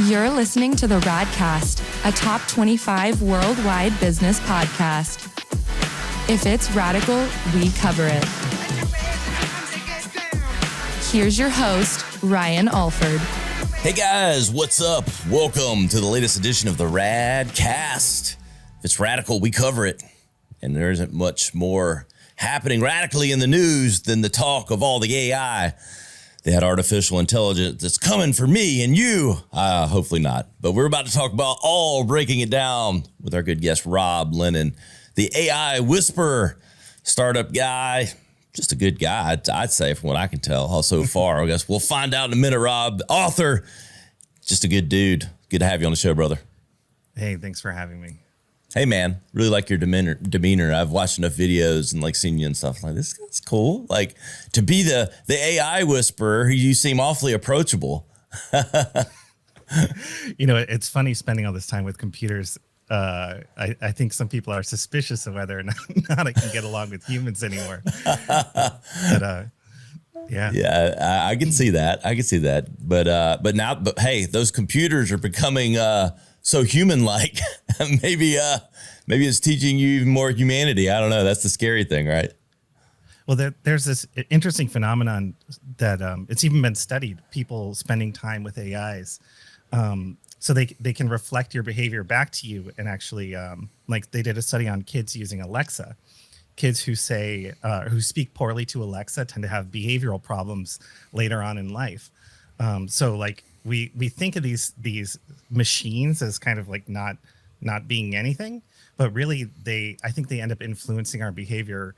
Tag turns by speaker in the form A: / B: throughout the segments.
A: You're listening to the Radcast, a top 25 worldwide business podcast. If it's radical, we cover it. Here's your host, Ryan Alford.
B: Hey guys, what's up? Welcome to the latest edition of the Radcast. If it's radical, we cover it. And there isn't much more happening radically in the news than the talk of all the AI. That artificial intelligence that's coming for me and you. Hopefully not. But we're about to talk about all breaking it down with our good guest, Rob Lennon, the AI whisperer, startup guy. Just a good guy, I'd say, from what I can tell so far. I guess we'll find out in a minute, Rob. Author, just a good dude. Good to have you on the show, brother.
C: Hey, thanks for having me.
B: Hey, man, really like your demeanor. I've watched enough videos and like seen you and stuff. Like, this is cool. Like, to be the AI whisperer, you seem awfully approachable.
C: You know, it's funny spending all this time with computers. I think some people are suspicious of whether or not I can get along with humans anymore. But
B: Yeah, I can see that. But hey, those computers are becoming so human-like. maybe it's teaching you even more humanity. I don't know. That's the scary thing, right?
C: Well, there's this interesting phenomenon that it's even been studied. People spending time with AIs, so they can reflect your behavior back to you. And actually, like they did a study on kids using Alexa. Kids who speak poorly to Alexa tend to have behavioral problems later on in life. So like we think of these machines as kind of like not being anything, but really I think they end up influencing our behavior,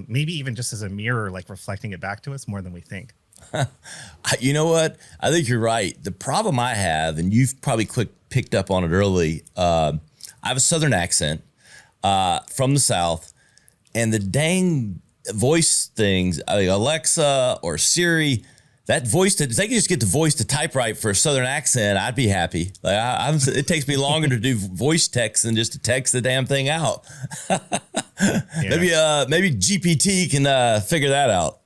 C: maybe even just as a mirror, like reflecting it back to us more than we think.
B: You know what? I think you're right. The problem I have, and you've probably picked up on it early, I have a Southern accent from the South, and the dang voice things, Alexa or Siri, that voice, if they could just get the voice to type right for a Southern accent, I'd be happy. Like it takes me longer to do voice text than just to text the damn thing out. Yeah. Maybe GPT can figure that out.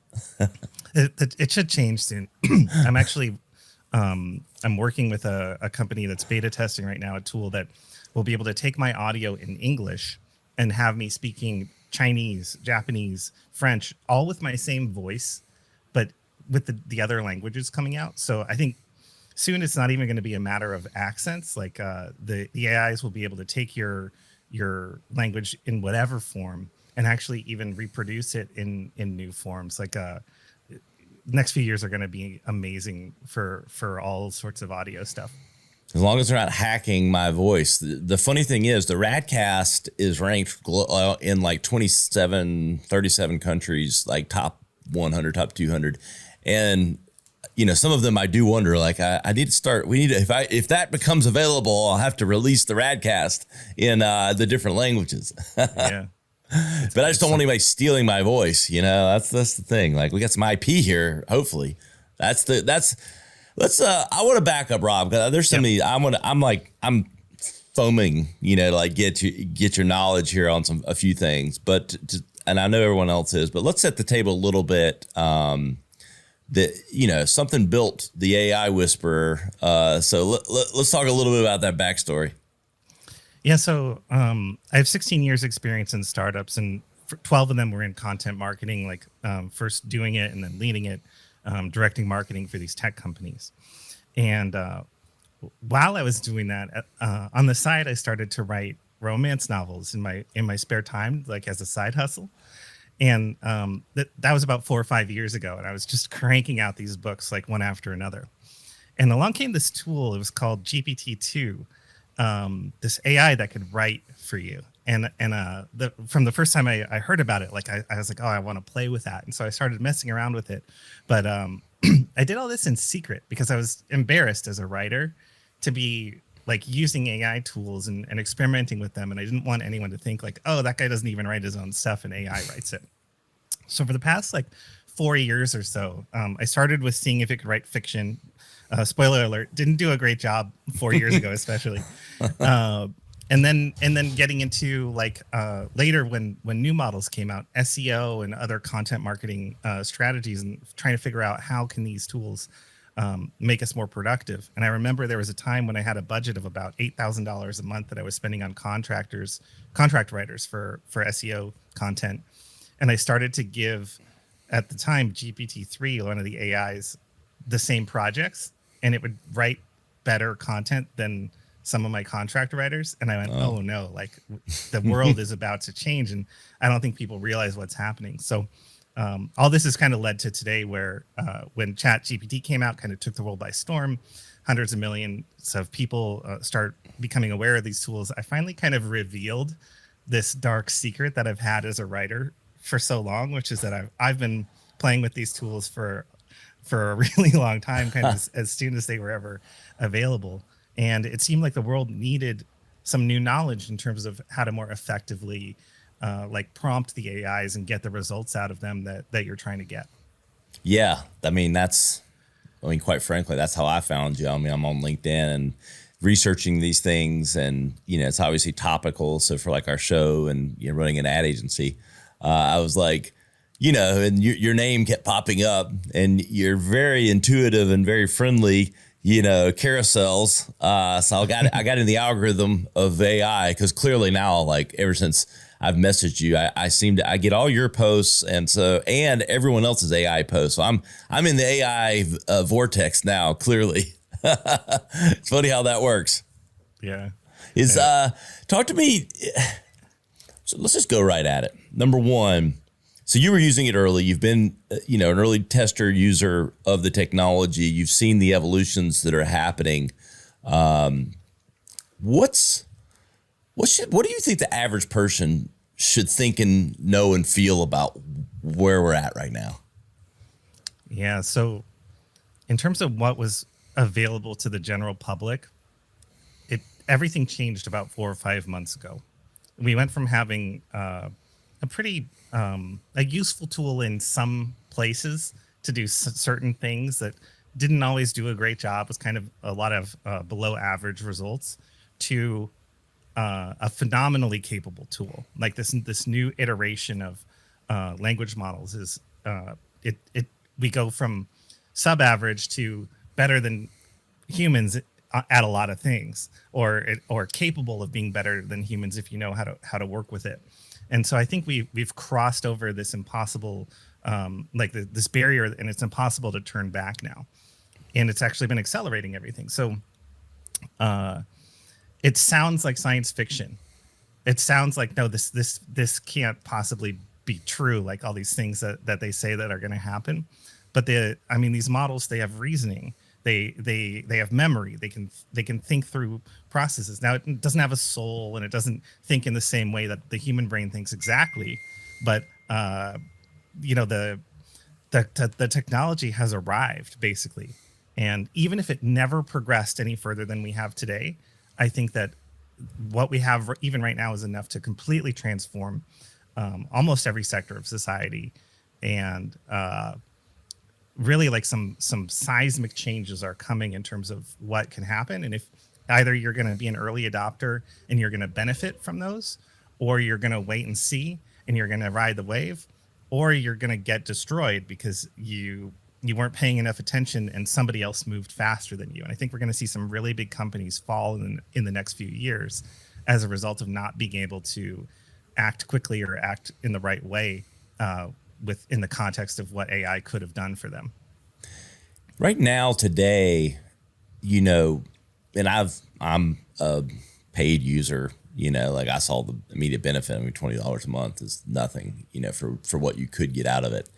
C: It should change soon. I'm actually, I'm working with a company that's beta testing right now, a tool that will be able to take my audio in English and have me speaking Chinese, Japanese, French, all with my same voice, but with the other languages coming out. So I think soon it's not even going to be a matter of accents. Like the AIs will be able to take your language in whatever form and actually even reproduce it in new forms. Like next few years are going to be amazing for all sorts of audio stuff.
B: As long as they're not hacking my voice. The funny thing is the Radcast is ranked in like 37 countries, like top 100, top 200. And, you know, some of them I do wonder, like, I need to start, if that becomes available, I'll have to release the Radcast in the different languages.
C: Yeah.
B: But I just don't want anybody stealing my voice. You know, that's the thing. Like, we got some IP here, hopefully. I want to back up, Rob, because there's so many, I'm foaming, you know, to like get your knowledge here on a few things, and I know everyone else is, but let's set the table a little bit. Something built the AI whisperer. So let's talk a little bit about that backstory.
C: Yeah. So I have 16 years experience in startups, and 12 of them were in content marketing, like first doing it and then leading it, directing marketing for these tech companies. And while I was doing that, on the side, I started to write romance novels in my spare time, like as a side hustle. And that was about 4 or 5 years ago. And I was just cranking out these books like one after another. And along came this tool. It was called GPT-2, this AI that could write for you. And from the first time I heard about it, like I was like, oh, I want to play with that. And so I started messing around with it. But I did all this in secret because I was embarrassed as a writer to be like using AI tools and experimenting with them. And I didn't want anyone to think like, oh, that guy doesn't even write his own stuff and AI writes it. So for the past like 4 years or so, I started with seeing if it could write fiction. Spoiler alert, didn't do a great job 4 years ago, especially. And then getting into like later when new models came out, SEO and other content marketing strategies, and trying to figure out how can these tools make us more productive. And I remember there was a time when I had a budget of about $8,000 a month that I was spending on contract writers for SEO content. And I started to give, at the time, GPT-3, one of the AIs, the same projects, and it would write better content than some of my contract writers. And I went, oh no, like the world is about to change. And I don't think people realize what's happening. So all this has kind of led to today where when ChatGPT came out, kind of took the world by storm, hundreds of millions of people start becoming aware of these tools. I finally kind of revealed this dark secret that I've had as a writer for so long, which is that I've been playing with these tools for a really long time, kind of as soon as they were ever available. And it seemed like the world needed some new knowledge in terms of how to more effectively like prompt the AIs and get the results out of them that you're trying to get.
B: Yeah. Quite frankly, that's how I found you. I mean, I'm on LinkedIn and researching these things, and, it's obviously topical. So for like our show and, running an ad agency, I was like, and your name kept popping up, and you're very intuitive and very friendly, carousels. So I got in the algorithm of AI, because clearly now, like ever since I've messaged you, I get all your posts and everyone else's AI posts. So I'm in the AI vortex now, clearly. It's funny how that works.
C: Yeah.
B: Talk to me. So let's just go right at it. Number one, so you were using it early. You've been, an early tester user of the technology. You've seen the evolutions that are happening. What do you think the average person should think and know and feel about where we're at right now?
C: Yeah. So in terms of what was available to the general public, everything changed about 4 or 5 months ago. We went from having a pretty a useful tool in some places to do certain things that didn't always do a great job, was kind of a lot of below average results, to a phenomenally capable tool. Like this new iteration of language models is we go from sub average to better than humans at a lot of things, or capable of being better than humans if you know how to work with it. And so I think we've crossed over this impossible, this barrier, and it's impossible to turn back now. And it's actually been accelerating everything. So it sounds like science fiction. It sounds like, no, this can't possibly be true, like all these things that they say that are going to happen. But these models, they have reasoning. They have memory. They can think through processes. Now, it doesn't have a soul, and it doesn't think in the same way that the human brain thinks exactly. But the technology has arrived, basically. And even if it never progressed any further than we have today, I think that what we have even right now is enough to completely transform almost every sector of society. And really, like some seismic changes are coming in terms of what can happen. And if either you're going to be an early adopter and you're going to benefit from those, or you're going to wait and see and you're going to ride the wave, or you're going to get destroyed because you weren't paying enough attention and somebody else moved faster than you. And I think we're going to see some really big companies fall in the next few years as a result of not being able to act quickly or act in the right way within the context of what AI could have done for them.
B: Right now, today, and I'm a paid user, like I saw the immediate benefit. I mean, $20 a month is nothing, for what you could get out of it.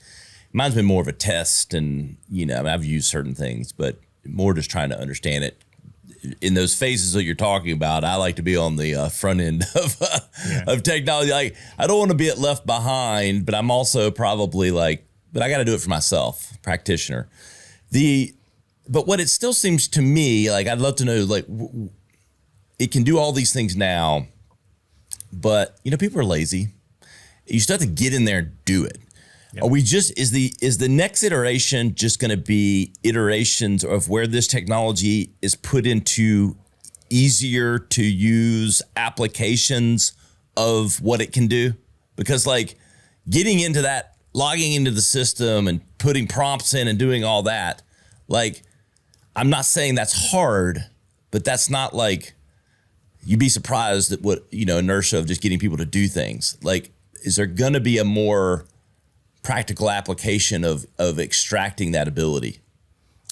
B: Mine's been more of a test, and, I've used certain things, but more just trying to understand it. In those phases that you're talking about, I like to be on the front end of technology. Like, I don't want to be left behind, but I'm also probably but I got to do it for myself, practitioner. But what it still seems to me, like, I'd love to know, it can do all these things now, but, people are lazy. You still have to get in there and do it. Yep. Are we is the next iteration just going to be iterations of where this technology is put into easier to use applications of what it can do? Because getting into that, logging into the system and putting prompts in and doing all that, I'm not saying that's hard, but that's not like, you'd be surprised at what, inertia of just getting people to do things. Like, is there going to be a more practical application of extracting that ability?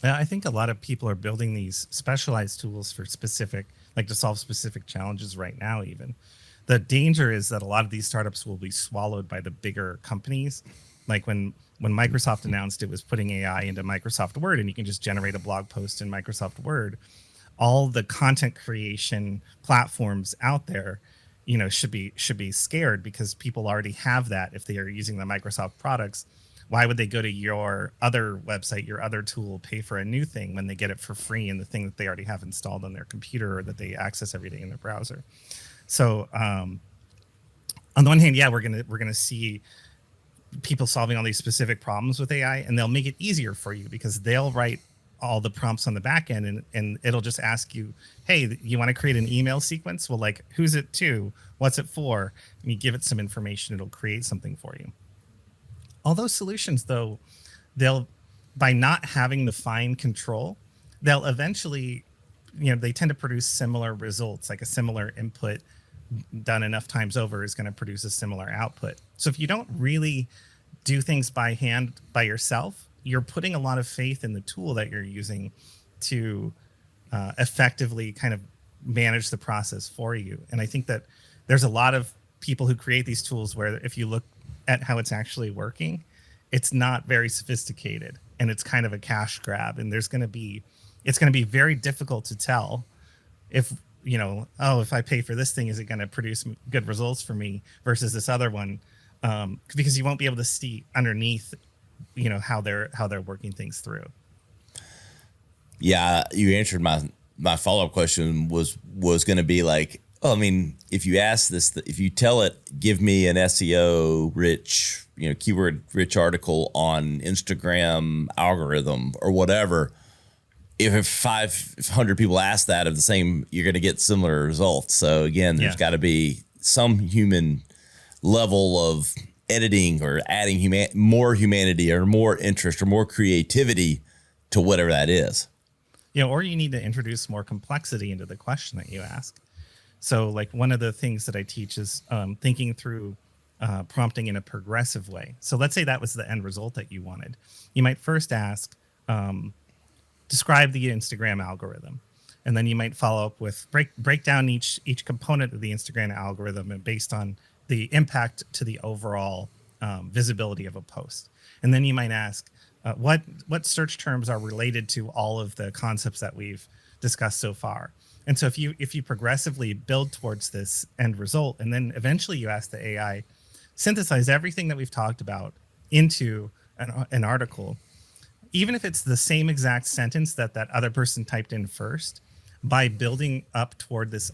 C: I think a lot of people are building these specialized tools for specific, like to solve specific challenges right now, even. The danger is that a lot of these startups will be swallowed by the bigger companies. Like when Microsoft announced it was putting AI into Microsoft Word, and you can just generate a blog post in Microsoft Word, all the content creation platforms out there, should be scared, because people already have that. If they are using the Microsoft products, why would they go to your other website, your other tool, pay for a new thing when they get it for free in the thing that they already have installed on their computer or that they access every day in their browser? So on the one hand, yeah, we're gonna see people solving all these specific problems with AI, and they'll make it easier for you because they'll write all the prompts on the back end, and it'll just ask you, hey, you want to create an email sequence? Well, like, who's it to? What's it for? And you give it some information, it'll create something for you. All those solutions, though, by not having the fine control, they'll eventually, they tend to produce similar results. Like a similar input done enough times over is going to produce a similar output. So if you don't really do things by hand by yourself, you're putting a lot of faith in the tool that you're using to effectively kind of manage the process for you. And I think that there's a lot of people who create these tools where if you look at how it's actually working, it's not very sophisticated, and it's kind of a cash grab. And it's going to be very difficult to tell if, if I pay for this thing, is it going to produce good results for me versus this other one? Because you won't be able to see underneath, how they're working things through.
B: Yeah, you answered my follow-up question was going to be like, oh, I mean, if you ask this, if you tell it, give me an SEO rich, keyword rich article on Instagram algorithm or whatever, if 500 people ask that of the same, you're going to get similar results. So again, there's got to be some human level of editing or adding more humanity or more interest or more creativity to whatever that is.
C: Or you need to introduce more complexity into the question that you ask. So like one of the things that I teach is thinking through prompting in a progressive way. So let's say that was the end result that you wanted. You might first ask, describe the Instagram algorithm. And then you might follow up with break down each component of the Instagram algorithm and based on the impact to the overall visibility of a post. And then you might ask, what search terms are related to all of the concepts that we've discussed so far? And so if you progressively build towards this end result, and then eventually you ask the AI, synthesize everything that we've talked about into an article, even if it's the same exact sentence that other person typed in first, by building up toward this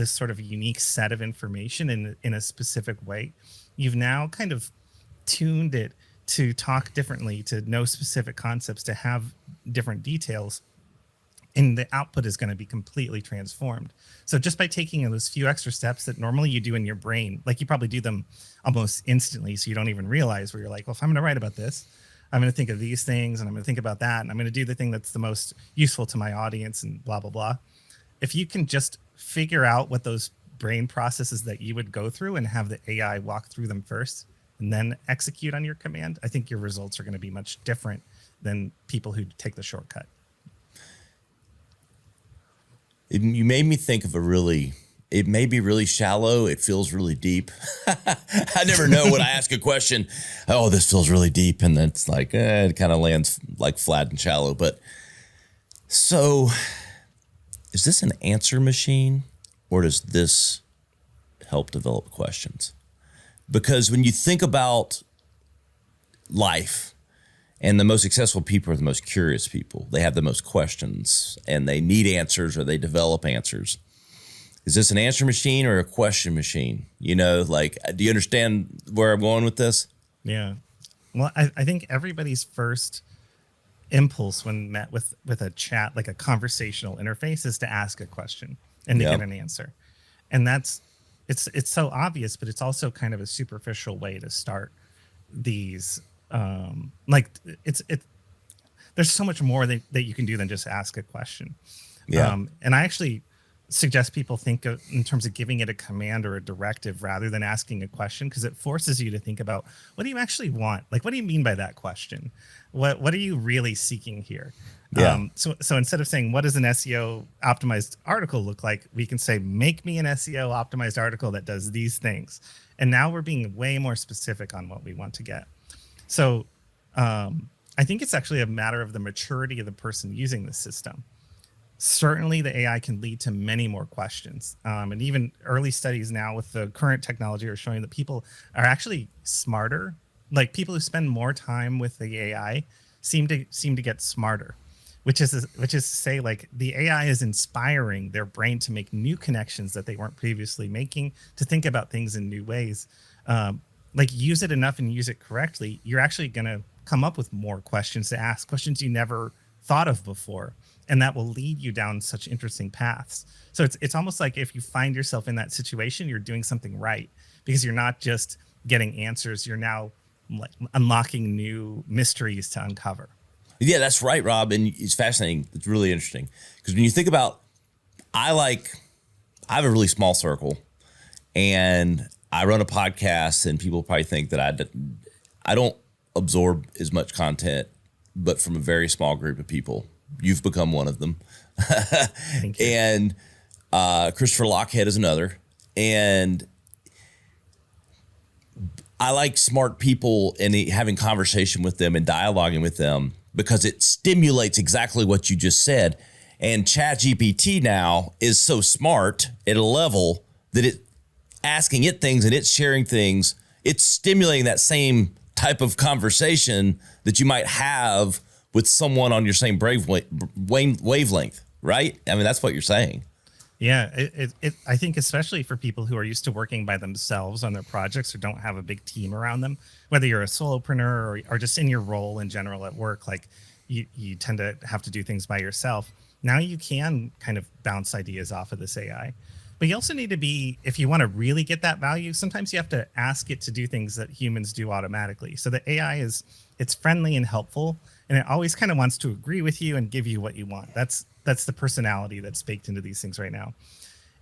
C: sort of unique set of information in a specific way, you've now kind of tuned it to talk differently, to know specific concepts, to have different details, and the output is going to be completely transformed. So just by taking those few extra steps that normally you do in your brain, like you probably do them almost instantly, so you don't even realize, where you're like, well, if I'm going to write about this, I'm going to think of these things, and I'm going to think about that, and I'm going to do the thing that's the most useful to my audience, and blah, blah, blah. If you can just figure out what those brain processes that you would go through and have the AI walk through them first and then execute on your command, I think your results are going to be much different than people who take the shortcut.
B: You made me think of it may be really shallow. It feels really deep. I never know when I ask a question, oh, this feels really deep. And then it's like, it kind of lands like flat and shallow. But so is this an answer machine, or does this help develop questions? Because when you think about life, and the most successful people are the most curious people. They have the most questions, and they need answers, or they develop answers. Is this an answer machine or a question machine? Do you understand where I'm going with this?
C: Yeah. Well, I think everybody's first impulse when met with a chat, like a conversational interface, is to ask a question and to get an answer. And it's so obvious, but it's also kind of a the there's so much more that you can do than just ask a question.
B: Yeah.
C: And I actually suggest people think of, in terms of giving it a command or a directive rather than asking a question, because it forces you to think about, what do you actually want? Like, what do you mean by that question? What are you really seeking here?
B: Yeah.
C: So instead of saying, what does an SEO optimized article look like? We can say, make me an SEO optimized article that does these things. And now we're being way more specific on what we want to get. So I think it's actually a matter of the maturity of the person using the system. Certainly the AI can lead to many more questions. And even early studies now with the current technology are showing that people are actually smarter. Like, people who spend more time with the AI seem to get smarter, which is to say, like, the AI is inspiring their brain to make new connections that they weren't previously making, to think about things in new ways. Like, use it enough and use it correctly, you're actually going to come up with more questions to ask, questions you never thought of before. And that will lead you down such interesting paths. So it's almost like if you find yourself in that situation, you're doing something right, because you're not just getting answers, you're now like unlocking new mysteries to uncover.
B: Yeah, that's right, Rob. And it's fascinating. It's really interesting, because when you think about, I have a really small circle, and I run a podcast, and people probably think that I don't absorb as much content, but from a very small group of people. You've become one of them.
C: Thank you.
B: And Christopher Lochhead is another. And I like smart people and having conversation with them and dialoguing with them, because it stimulates exactly what you just said. And ChatGPT now is so smart at a level that it asking it things and it's sharing things. It's stimulating that same type of conversation that you might have with someone on your same wavelength, right? I mean, that's what you're saying.
C: Yeah, I think especially for people who are used to working by themselves on their projects or don't have a big team around them, whether you're a solopreneur or just in your role in general at work, like you tend to have to do things by yourself. Now you can kind of bounce ideas off of this AI. But you also need to be, if you want to really get that value, sometimes you have to ask it to do things that humans do automatically. So the AI it's friendly and helpful, and it always kind of wants to agree with you and give you what you want. That's the personality that's baked into these things right now.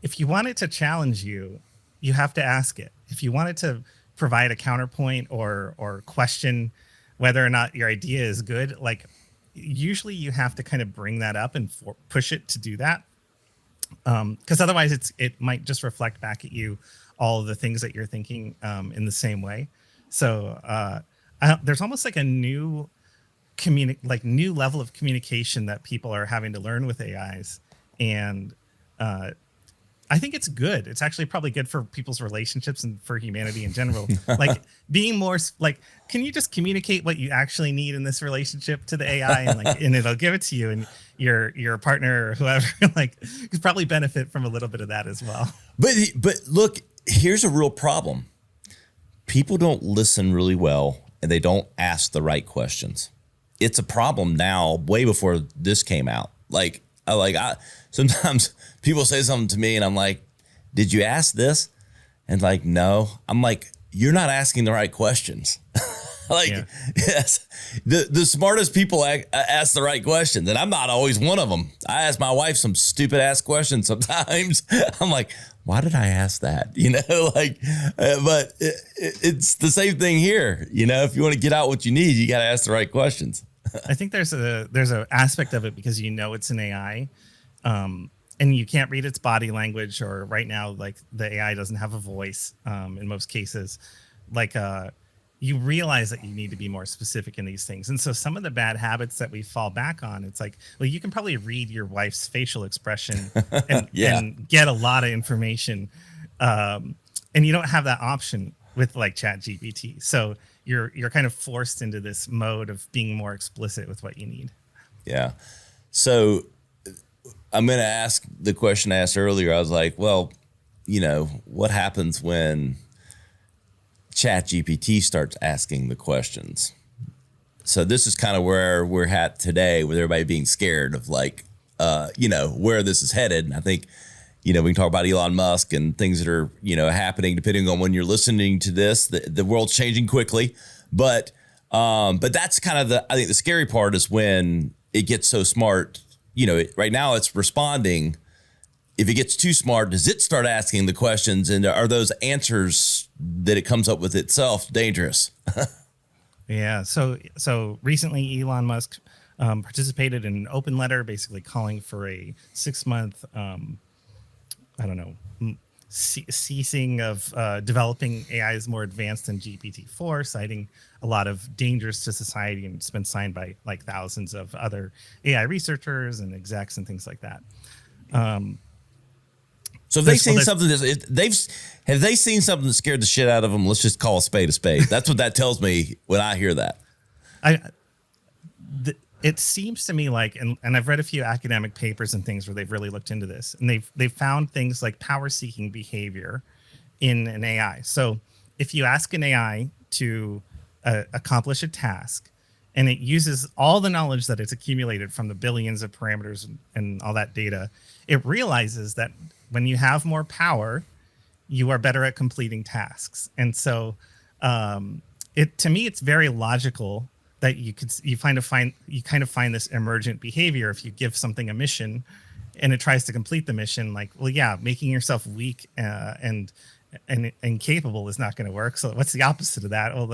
C: If you want it to challenge you, you have to ask it. If you want it to provide a counterpoint or question whether or not your idea is good, like, usually you have to kind of bring that up and push it to do that. Because otherwise it might just reflect back at you all of the things that you're thinking in the same way. So there's almost like a new new level of communication that people are having to learn with AIs. And I think it's good. It's actually probably good for people's relationships and for humanity in general. Like, being more like, can you just communicate what you actually need in this relationship to the AI, and it'll give it to you, and your partner or whoever could probably benefit from a little bit of that as well.
B: But look, here's a real problem. People don't listen really well, and they don't ask the right questions. It's a problem now, way before this came out. Sometimes people say something to me and I'm like, did you ask this? And like, no. I'm like, you're not asking the right questions. Yes, the smartest people ask the right questions, and I'm not always one of them. I ask my wife some stupid ass questions sometimes. I'm like, why did I ask that? But it's the same thing here. If you want to get out what you need, you got to ask the right questions.
C: I think there's a aspect of it because it's an AI, and you can't read its body language, or right now, like, the AI doesn't have a voice in most cases. You realize that you need to be more specific in these things. And so some of the bad habits that we fall back on, it's like, well, you can probably read your wife's facial expression and, and get a lot of information. And you don't have that option with ChatGPT. So you're kind of forced into this mode of being more explicit with what you need. Yeah.
B: So I'm going to ask the question I asked earlier. I was like, well, what happens when ChatGPT starts asking the questions? So this is kind of where we're at today, with everybody being scared of where this is headed. And I think, we can talk about Elon Musk and things that are, happening depending on when you're listening to this. The world's changing quickly, but But that's kind of I think the scary part is when it gets so smart. Right now it's responding. If it gets too smart, does it start asking the questions, and are those answers that it comes up with itself dangerous?
C: Yeah. So recently, Elon Musk participated in an open letter, basically calling for a 6-month, ceasing of developing AIs more advanced than GPT-4, citing a lot of dangers to society, and it's been signed by like thousands of other AI researchers and execs and things like that.
B: So have they seen something have they seen something that scared the shit out of them? Let's just call a spade a spade. That's what that tells me when I hear that.
C: It seems to me like, and I've read a few academic papers and things where they've really looked into this, and they've found things like power-seeking behavior in an AI. So if you ask an AI to accomplish a task, and it uses all the knowledge that it's accumulated from the billions of parameters and all that data, it realizes that when you have more power, you are better at completing tasks. And so to me, it's very logical that you kind of find this emergent behavior. If you give something a mission and it tries to complete the mission, like, well, yeah, making yourself weak and incapable is not going to work. So what's the opposite of that? Well,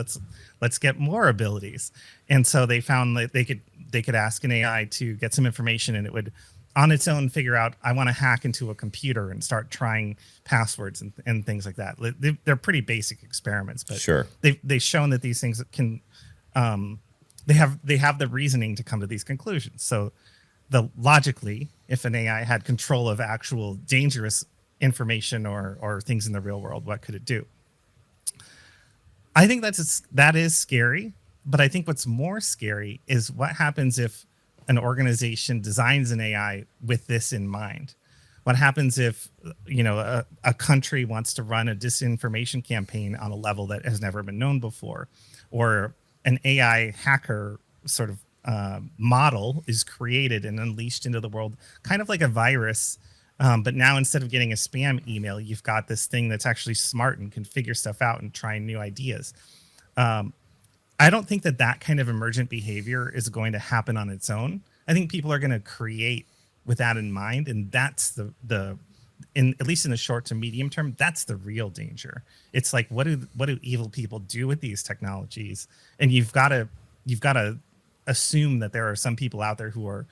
C: let's get more abilities. And so they found that they could ask an AI to get some information, and it would on its own figure out, I want to hack into a computer and start trying passwords and things like that. They're pretty basic experiments, but
B: sure,
C: they've shown that these things can they have the reasoning to come to these conclusions. So logically, if an AI had control of actual dangerous information or things in the real world, what could it do? I think that is scary, but I think what's more scary is what happens if an organization designs an AI with this in mind. What happens if a country wants to run a disinformation campaign on a level that has never been known before, or an AI hacker sort of model is created and unleashed into the world, kind of like a virus. But now instead of getting a spam email, you've got this thing that's actually smart and can figure stuff out and try new ideas. I don't think that kind of emergent behavior is going to happen on its own. I think people are going to create with that in mind. And that's at least in the short to medium term, that's the real danger. It's like, what do evil people do with these technologies? And you've got to assume that there are some people out there who are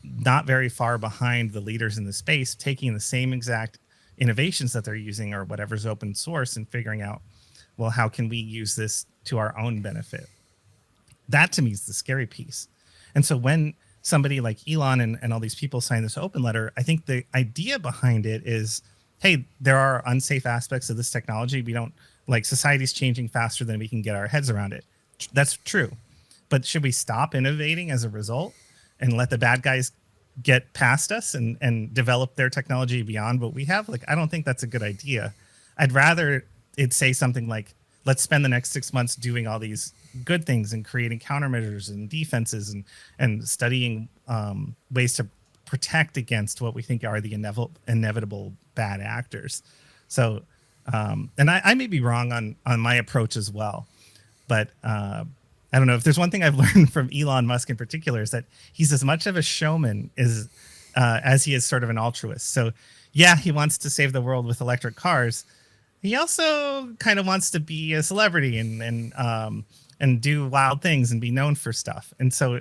C: not very far behind the leaders in the space, taking the same exact innovations that they're using or whatever's open source and figuring out, well, how can we use this to our own benefit? That to me is the scary piece. And so when somebody like Elon and all these people sign this open letter, I think the idea behind it is, hey, there are unsafe aspects of this technology. We don't society's changing faster than we can get our heads around it. That's true. But should we stop innovating as a result and let the bad guys get past us and develop their technology beyond what we have? I don't think that's a good idea. I'd rather it say something like, let's spend the next 6 months doing all these good things and creating countermeasures and defenses and studying ways to protect against what we think are the inevitable bad actors. So, and I may be wrong on my approach as well, but I don't know. If there's one thing I've learned from Elon Musk in particular, is that he's as much of a showman as he is sort of an altruist. So yeah, he wants to save the world with electric cars. He also kind of wants to be a celebrity and do wild things and be known for stuff. And so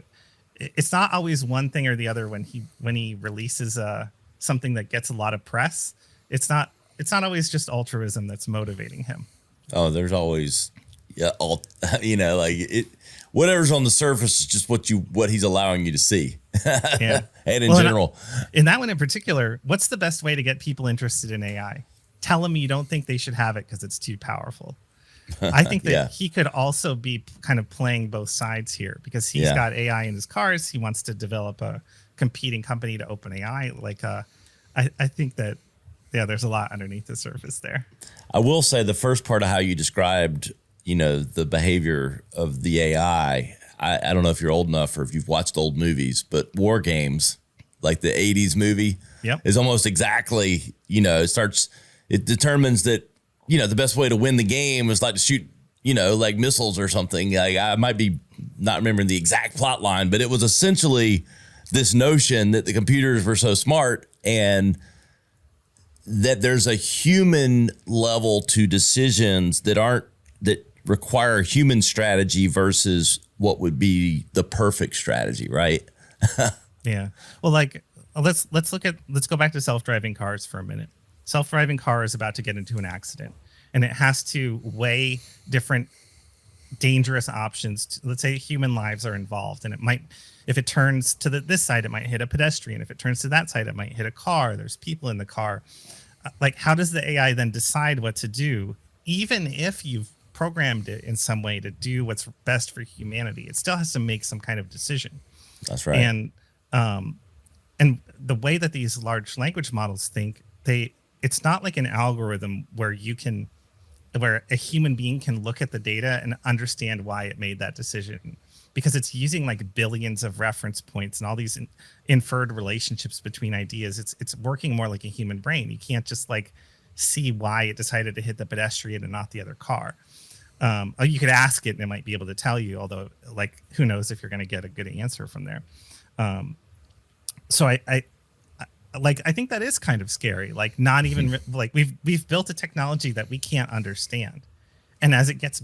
C: it's not always one thing or the other when he releases something that gets a lot of press. It's not always just altruism that's motivating him.
B: Oh, there's always, whatever's on the surface is just what he's allowing you to see.
C: Yeah.
B: And in general.
C: In that one in particular, what's the best way to get people interested in AI? Tell them you don't think they should have it because it's too powerful. I think that he could also be kind of playing both sides here, because he's got AI in his cars. He wants to develop a competing company to OpenAI. I think that, there's a lot underneath the surface there.
B: I will say the first part of how you described, the behavior of the AI, I don't know if you're old enough or if you've watched old movies, but War Games, like the 80s movie, is almost exactly, it determines that, the best way to win the game is to shoot, missiles or something. I might be not remembering the exact plot line, but it was essentially this notion that the computers were so smart and that there's a human level to decisions that require human strategy versus what would be the perfect strategy, right?
C: Yeah. Well, like let's go back to self-driving cars for a minute. Self-driving car is about to get into an accident, and it has to weigh different dangerous options. Let's say human lives are involved, and it might, if it turns to this side, it might hit a pedestrian. If it turns to that side, it might hit a car. There's people in the car. Like, how does the AI then decide what to do, even if you've programmed it in some way to do what's best for humanity? It still has to make some kind of decision.
B: That's right.
C: And the way that these large language models think, it's not like an algorithm where a human being can look at the data and understand why it made that decision, because it's using like billions of reference points and all these inferred relationships between ideas. It's working more like a human brain. You can't just like see why it decided to hit the pedestrian and not the other car. You could ask it and it might be able to tell you, although like, who knows if you're going to get a good answer from there. So I think that is kind of scary. Like, not even like we've built a technology that we can't understand, and as it gets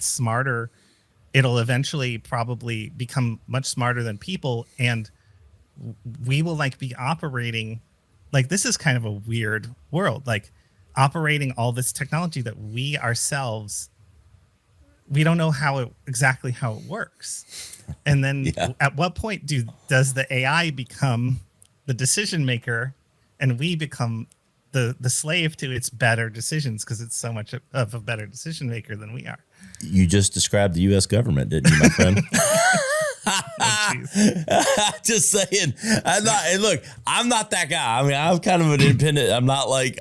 C: smarter, it'll eventually probably become much smarter than people, and we will like be operating like, this is kind of a weird world, like operating all this technology that we ourselves, we don't know exactly how it works. And then at what point does the AI become the decision maker and we become the slave to its better decisions, because it's so much of a better decision maker than we are?
B: You just described the U.S. government, didn't you, my friend? Just saying. I'm not that guy. I mean, I'm kind of an independent. I'm not like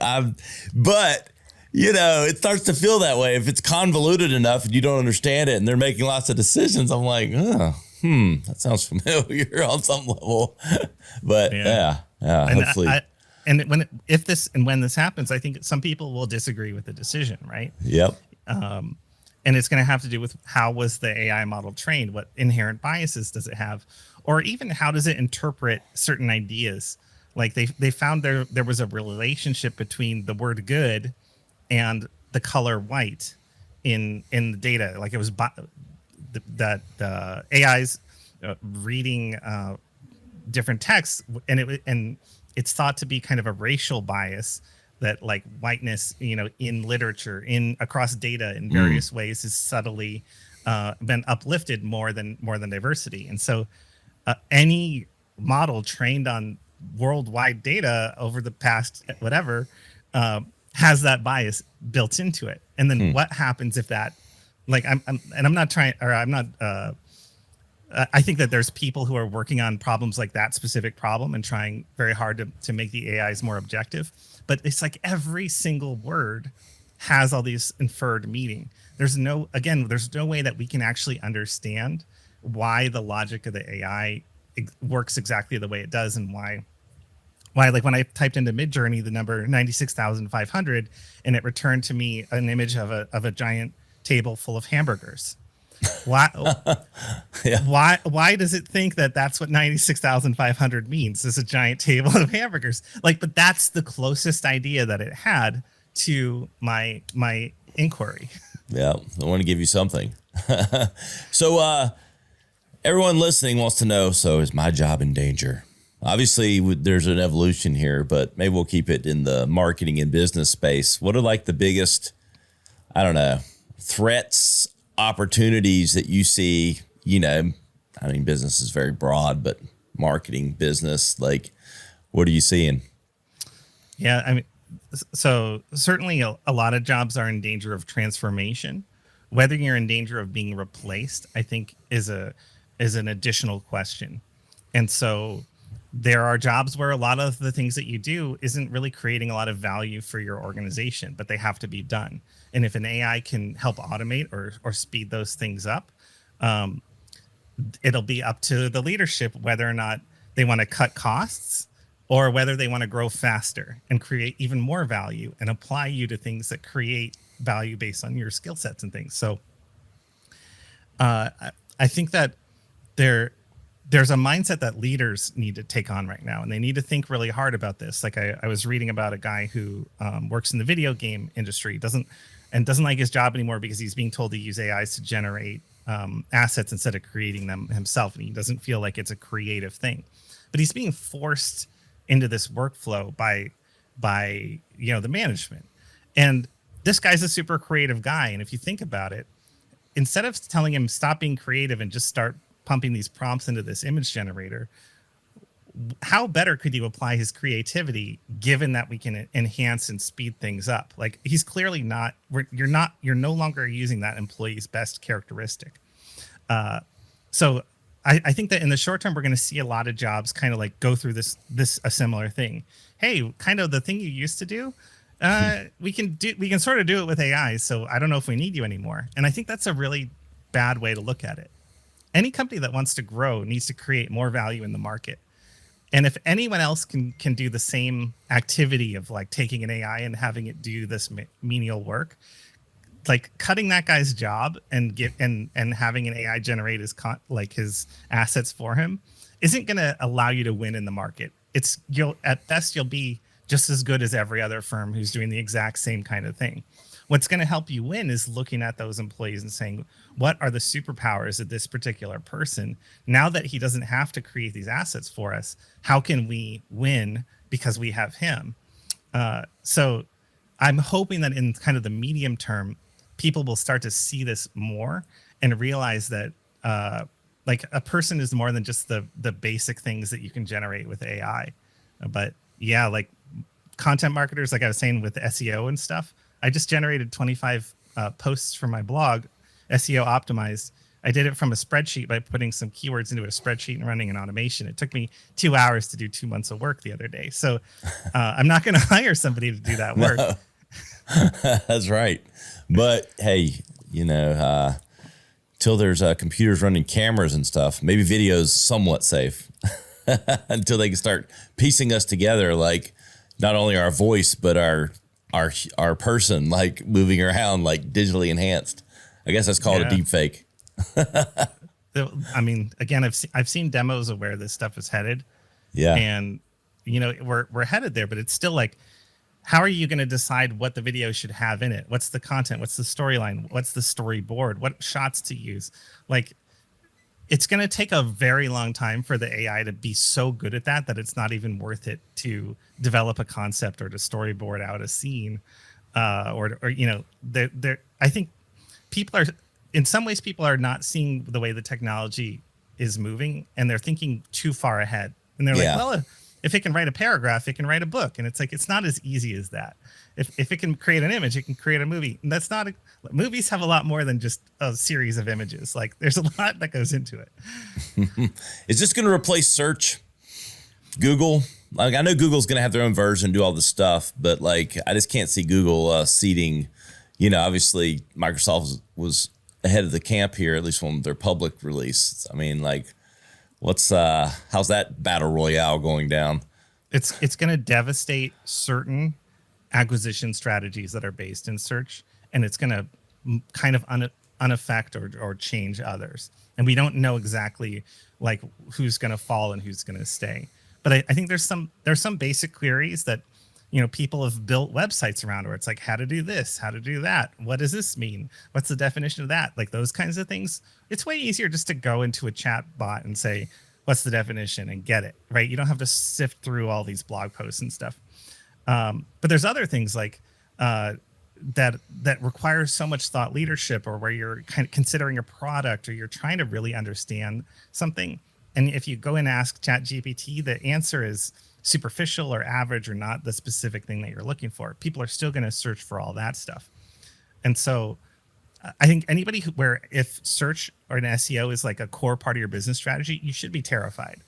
B: but you know, it starts to feel that way if it's convoluted enough and you don't understand it and they're making lots of decisions. I'm like, that sounds familiar on some level. But yeah,
C: and
B: hopefully.
C: When this happens, I think some people will disagree with the decision, right?
B: Yep.
C: And it's going to have to do with how was the AI model trained? What inherent biases does it have? Or even how does it interpret certain ideas? Like they found there was a relationship between the word good and the color white in the data. Like, it was that the AI's reading different texts, and it's thought to be kind of a racial bias, that like whiteness, you know, in literature, across data in various ways, is subtly been uplifted more than diversity. And so any model trained on worldwide data over the past whatever has that bias built into it. And then what happens if that, like, I think that there's people who are working on problems like that specific problem and trying very hard to make the AIs more objective. But it's like every single word has all these inferred meaning. There's no way that we can actually understand why the logic of the AI works exactly the way it does, and why like when I typed into Midjourney the number 96,500 and it returned to me an image of a giant table full of hamburgers. Why does it think that that's what 96,500 means? Is a giant table of hamburgers. Like, but that's the closest idea that it had to my inquiry.
B: Yeah, I want to give you something. So everyone listening wants to know, so is my job in danger? Obviously, there's an evolution here, but maybe we'll keep it in the marketing and business space. What are like the biggest, I don't know, threats, opportunities that you see? You know, I mean, business is very broad, but marketing, business, like, what are you seeing?
C: Yeah, I mean, so certainly a lot of jobs are in danger of transformation. Whether you're in danger of being replaced, I think is an additional question. And so there are jobs where a lot of the things that you do isn't really creating a lot of value for your organization, but they have to be done. And if an AI can help automate or speed those things up, it'll be up to the leadership whether or not they want to cut costs or whether they want to grow faster and create even more value and apply you to things that create value based on your skill sets and things. So I think that there's a mindset that leaders need to take on right now, and they need to think really hard about this. Like I was reading about a guy who works in the video game industry, doesn't like his job anymore because he's being told to use AIs to generate assets instead of creating them himself, and he doesn't feel like it's a creative thing. But he's being forced into this workflow by the management. And this guy's a super creative guy, and if you think about it, instead of telling him stop being creative and just start pumping these prompts into this image generator, how better could you apply his creativity given that we can enhance and speed things up? Like, he's clearly not, you're no longer using that employee's best characteristic. So I think that in the short term, we're going to see a lot of jobs kind of like go through a similar thing. Hey, kind of the thing you used to do, we can sort of do it with AI. So I don't know if we need you anymore. And I think that's a really bad way to look at it. Any company that wants to grow needs to create more value in the market. And if anyone else can do the same activity of like taking an AI and having it do this menial work, like cutting that guy's job and having an AI generate his assets for him isn't going to allow you to win in the market. At best you'll be just as good as every other firm who's doing the exact same kind of thing. What's going to help you win is looking at those employees and saying, what are the superpowers of this particular person? Now that he doesn't have to create these assets for us, how can we win because we have him? So I'm hoping that in kind of the medium term, people will start to see this more and realize that like a person is more than just the basic things that you can generate with AI. But yeah, like content marketers, like I was saying with SEO and stuff, I just generated 25 posts for my blog, SEO optimized. I did it from a spreadsheet by putting some keywords into a spreadsheet and running an automation. It took me 2 hours to do 2 months of work the other day. So I'm not going to hire somebody to do that work.
B: No. That's right. But hey, till there's computers running cameras and stuff, maybe video's somewhat safe until they can start piecing us together, like not only our voice, but our person, like moving around, like digitally enhanced. I guess that's called a deep fake.
C: I mean, again, I've seen demos of where this stuff is headed.
B: Yeah.
C: And we're headed there, but it's still like, how are you going to decide what the video should have in it? What's the content? What's the storyline? What's the storyboard? What shots to use? Like, it's going to take a very long time for the AI to be so good at that it's not even worth it to develop a concept or to storyboard out a scene. I think in some ways people are not seeing the way the technology is moving, and they're thinking too far ahead. And they're like, well, if it can write a paragraph, it can write a book. And it's like, it's not as easy as that. If it can create an image, it can create a movie. And that's not movies have a lot more than just a series of images. Like, there's a lot that goes into it.
B: Is this going to replace search? Google? Like, I know Google's going to have their own version, do all this stuff, but like, I just can't see Google seeding. Obviously Microsoft was ahead of the camp here, at least from their public release. I mean, like, how's that battle royale going down?
C: It's going to devastate certain acquisition strategies that are based in search, and it's going to kind of unaffect or change others. And we don't know exactly like who's going to fall and who's going to stay. But I think there's some basic queries that people have built websites around, where it's like, how to do this, how to do that, what does this mean, what's the definition of that, like those kinds of things. It's way easier just to go into a chat bot and say, what's the definition, and get it right. You don't have to sift through all these blog posts and stuff. But there's other things like that require so much thought leadership, or where you're kind of considering a product, or you're trying to really understand something. And if you go and ask ChatGPT, the answer is superficial or average, or not the specific thing that you're looking for. People are still going to search for all that stuff. And so I think anybody where if search or an SEO is like a core part of your business strategy, you should be terrified,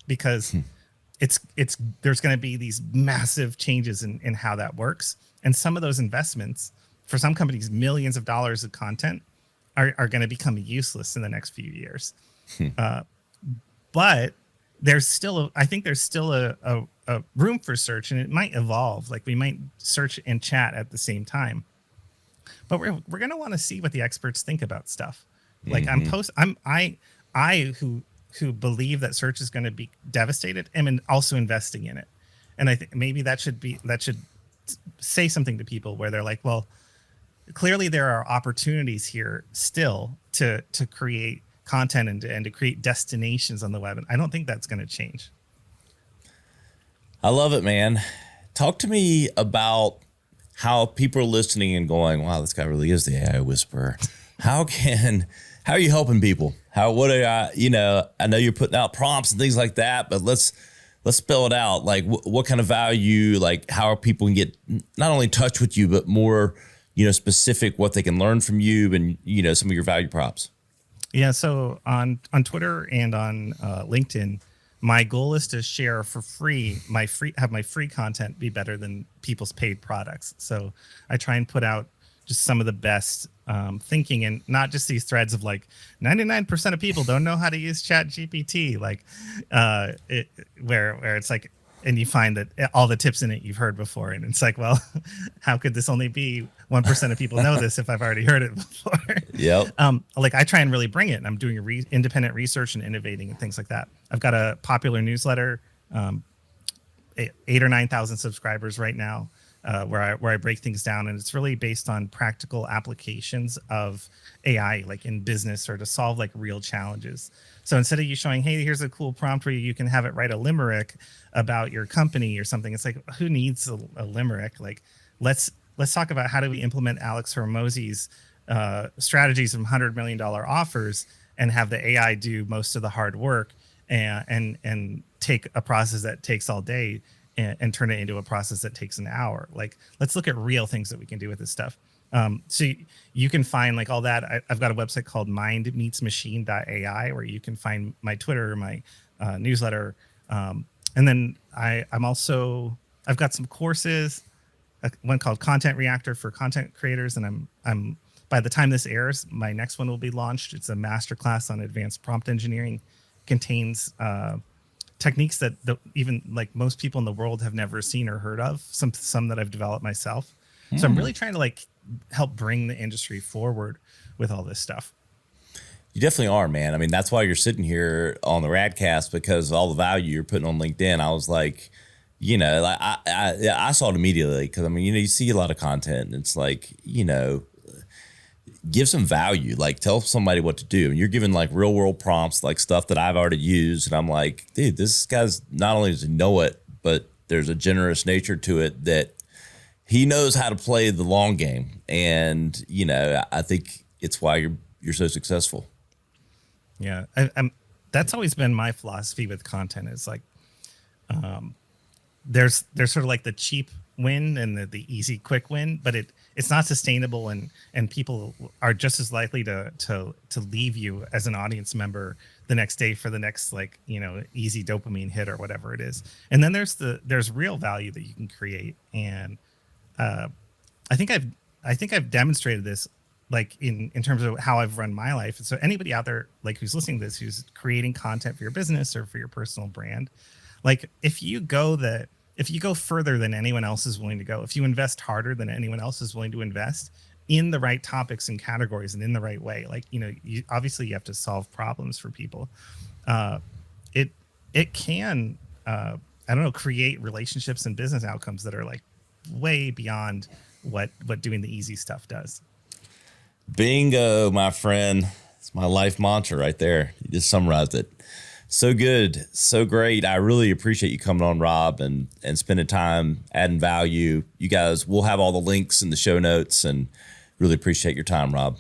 C: because there's going to be these massive changes in how that works. And some of those investments, for some companies, millions of dollars of content are going to become useless in the next few years. But there's still a room for search, and it might evolve. Like, we might search and chat at the same time, but we're going to want to see what the experts think about stuff. Like I who believe that search is going to be devastated am also investing in it. And I think maybe that should say something to people where they're like, well, clearly there are opportunities here still to create content and to create destinations on the web. And I don't think that's going to change.
B: I love it, man. Talk to me about how people are listening and going, wow, this guy really is the AI whisperer. How are you helping people? I know you're putting out prompts and things like that, but let's spell it out. Like what kind of value, like how people can get not only in touch with you, but more, specific, what they can learn from you and, some of your value props.
C: Yeah. So on Twitter and on LinkedIn, my goal is to share for free have my free content be better than people's paid products. So I try and put out just some of the best thinking, and not just these threads of like 99% of people don't know how to use ChatGPT, like where it's like, and you find that all the tips in it you've heard before, and it's like, well, how could this only be 1% of people know this if I've already heard it before?
B: Yep.
C: Like I try and really bring it, and I'm doing independent research and innovating and things like that. I've got a popular newsletter, 8,000 or 9,000 subscribers right now, where I break things down, and it's really based on practical applications of AI, like in business or to solve like real challenges. So instead of you showing, hey, here's a cool prompt where you can have it write a limerick about your company or something, it's like, who needs a limerick? Like, let's talk about how do we implement Alex Hormozzi's strategies from $100 million offers and have the AI do most of the hard work and take a process that takes all day and turn it into a process that takes an hour. Like, let's look at real things that we can do with this stuff. So you can find like all that. I've got a website called MindMeetsMachine.ai where you can find my Twitter, my newsletter. And then I've got some courses, one called Content Reactor for content creators. And I'm by the time this airs, my next one will be launched. It's a masterclass on advanced prompt engineering, contains techniques that even like most people in the world have never seen or heard of, some that I've developed myself. So I'm really trying to like help bring the industry forward with all this stuff.
B: You definitely are, man. I mean, that's why you're sitting here on the Radcast, because of all the value you're putting on LinkedIn. I was like, I saw it immediately because, I mean, you see a lot of content and it's like, give some value, like tell somebody what to do. And you're giving like real world prompts, like stuff that I've already used. And I'm like, dude, this guy's not only does he know it, but there's a generous nature to it that he knows how to play the long game. And, I think it's why you're so successful.
C: Yeah. That's always been my philosophy with content is like, there's sort of like the cheap win and the easy, quick win, but it's not sustainable. And people are just as likely to leave you as an audience member the next day for the next, like, easy dopamine hit or whatever it is. And then there's real value that you can create. And, I think I've demonstrated this, like in terms of how I've run my life. And so anybody out there, like who's listening to this, who's creating content for your business or for your personal brand, like if you go further than anyone else is willing to go, if you invest harder than anyone else is willing to invest in the right topics and categories and in the right way, like, you obviously you have to solve problems for people. It can, create relationships and business outcomes that are like way beyond what doing the easy stuff does.
B: Bingo, my friend. It's my life mantra right there. You just summarized it. So good. So great. I really appreciate you coming on, Rob, and spending time adding value. You guys, we'll have all the links in the show notes, and really appreciate your time, Rob.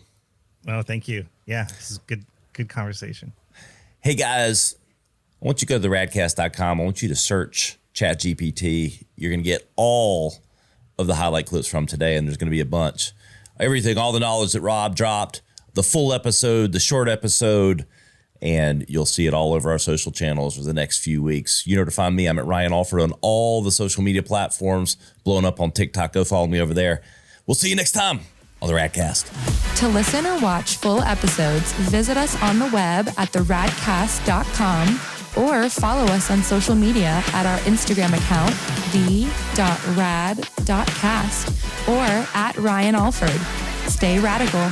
C: Oh, thank you. Yeah, this is good conversation.
B: Hey guys, I want you to go to theradcast.com. I want you to search ChatGPT. You're going to get all of the highlight clips from today, and there's going to be a bunch. Everything, all the knowledge that Rob dropped, the full episode, the short episode, and you'll see it all over our social channels for the next few weeks. You know where to find me. I'm at Ryan Alford on all the social media platforms, blowing up on TikTok. Go follow me over there. We'll see you next time on the Radcast.
A: To listen or watch full episodes, visit us on the web at theradcast.com or follow us on social media at our Instagram account, the.rad.cast, or at Ryan Alford. Stay radical.